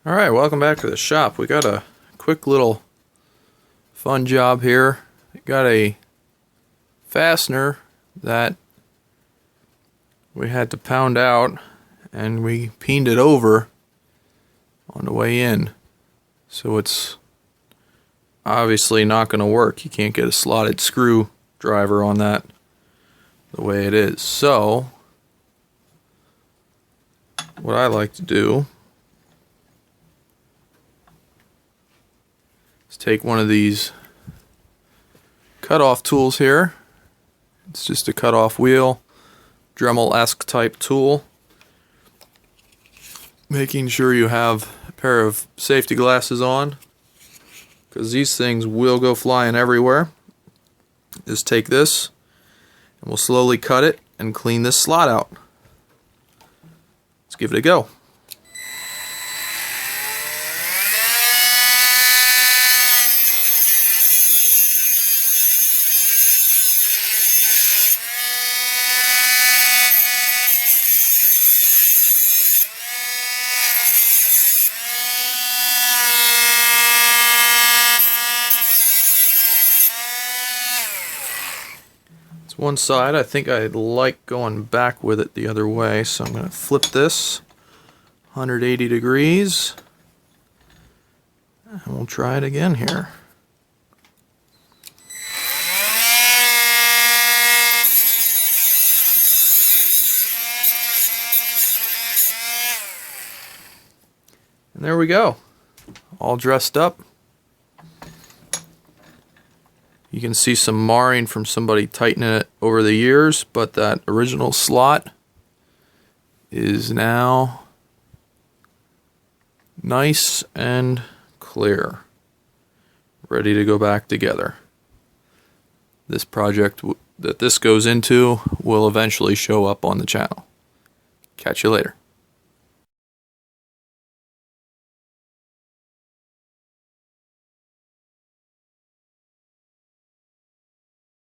Alright, welcome back to the shop. We got a quick little fun job here. We got a fastener that we had to pound out, and we peened it over on the way in. So it's obviously not going to work. You can't get a slotted screwdriver on that the way it is. So what I like to do is take one of these cut-off tools here. It's just a cut-off wheel, Dremel-esque type tool. Making sure you have a pair of safety glasses on, because these things will go flying everywhere. Just take this, and we'll slowly cut it and clean this slot out. Let's give it a go. It's one side. I think I like going back with it the other way, so I'm going to flip this 180 degrees, and we'll try it again here. And there we go, all dressed up. You can see some marring from somebody tightening it over the years, but that original slot is now nice and clear, ready to go back together. This project that this goes into will eventually show up on the channel. Catch you later.